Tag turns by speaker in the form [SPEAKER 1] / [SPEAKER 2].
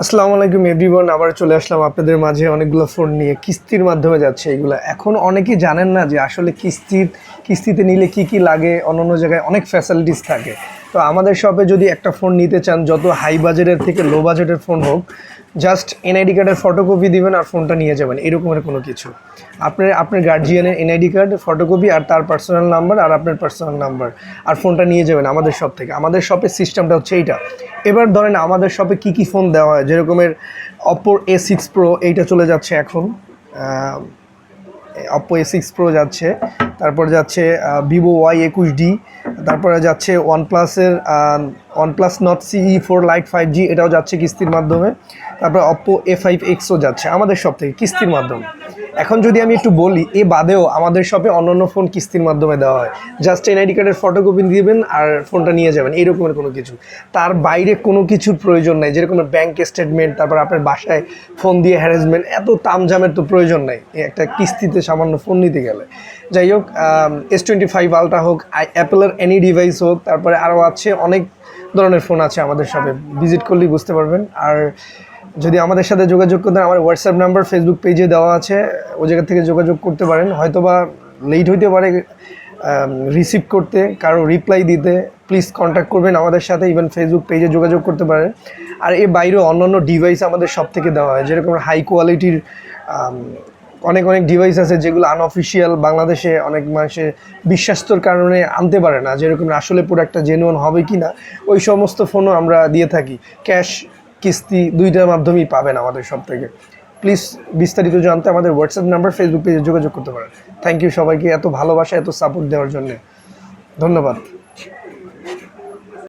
[SPEAKER 1] আসসালামু আলাইকুম এভরিওয়ান, আবার চলে আসলাম আপনাদের মাঝে অনেকগুলো ফোন নিয়ে। কিস্তির মাধ্যমে যাচ্ছে এগুলো। এখন অনেকেই জানেন না যে আসলে কিস্তিতে নিলে কি কি লাগে, অন্য জায়গায় অনেক ফ্যাসিলিটিস থাকে। তো আমাদের শপে যদি একটা ফোন নিতে চান, যত হাই বাজেটের থেকে লো বাজেটের ফোন হোক, জাস্ট এনআইডি কার্ডের ফটোকপি দিবেন আর ফোনটা নিয়ে যাবেন, এরকমের কোনো কিছু। আপনার গার্জিয়ানের এনআইডি কার্ড ফটোকপি আর তার পার্সোনাল নাম্বার আর আপনার পার্সোনাল নাম্বার, আর ফোনটা নিয়ে যাবেন আমাদের শপ থেকে। আমাদের শপের সিস্টেমটা হচ্ছে এইটা। এবার ধরেন আমাদের শপে কী কী ফোন দেওয়া হয়, যেরকমের অপ্পোর A6 প্রো, এইটা চলে যাচ্ছে এখন। অপ্পো A6 প্রো যাচ্ছে, তারপর যাচ্ছে ভিভো Y21D, তারপরে যাচ্ছে OnePlus not CE4 light 5G, এটাও যাচ্ছে কিস্তির মাধ্যমে। তারপর অপ্পো A5Xও যাচ্ছে আমাদের শপ থেকে কিস্তির মাধ্যমে। এখন যদি আমি একটু বলি, এ বাদেও আমাদের শপে অন্যান্য ফোন কিস্তির মাধ্যমে দেওয়া হয়। জাস্ট এনআইডি কার্ডের ফটোকপি দিবেন আর ফোনটা নিয়ে যাবেন, এইরকমের কোনো কিছু। তার বাইরে কোনো কিছুর প্রয়োজন নাই, যেরকম ব্যাংক স্টেটমেন্ট, তারপর আপনার বাসায় ফোন দিয়ে হ্যারাসমেন্ট, এত তামঝামের তো প্রয়োজন নাই একটা কিস্তিতে সামান্য ফোন নিতে গেলে। যাই হোক, S25 আলট্রা হোক, অ্যাপেলের এনি ডিভাইস হোক, তারপরে আরও আছে অনেক ধরনের ফোন আছে আমাদের শপে, ভিজিট করলেই বুঝতে পারবেন। আর যদি আমাদের সাথে যোগাযোগ করতে, আমার হোয়াটসঅ্যাপ নাম্বার ফেসবুক পেজে দেওয়া আছে, ওই জায়গা থেকে যোগাযোগ করতে পারেন। হয়তোবা লেট হইতে পারে রিসিভ করতে, কারো রিপ্লাই দিতে, প্লিজ কন্ট্যাক্ট করবেন আমাদের সাথে, ইভেন ফেসবুক পেজে যোগাযোগ করতে পারেন। আর এর বাইরেও অন্যান্য ডিভাইস আমাদের সব থেকে দেওয়া হয়, যেরকম হাই কোয়ালিটির অনেক ডিভাইস আছে যেগুলো আনঅফিসিয়াল, বাংলাদেশে অনেক মানুষের বিশ্বাস্তর কারণে আনতে পারে না, যেরকম আসলে প্রোডাক্টটা জেনুইন হবে কি না, ওই সমস্ত ফোনও আমরা দিয়ে থাকি। ক্যাশ কিস্তি দুইটার মাধ্যমেই পাবেন আমাদের সব থেকে। প্লিজ বিস্তারিত জানতে আমাদের হোয়াটসঅ্যাপ নাম্বার ফেসবুক পেজে যোগাযোগ করতে পারেন। থ্যাংক ইউ সবাইকে এত ভালোবাসা, এত সাপোর্ট দেওয়ার জন্য। ধন্যবাদ।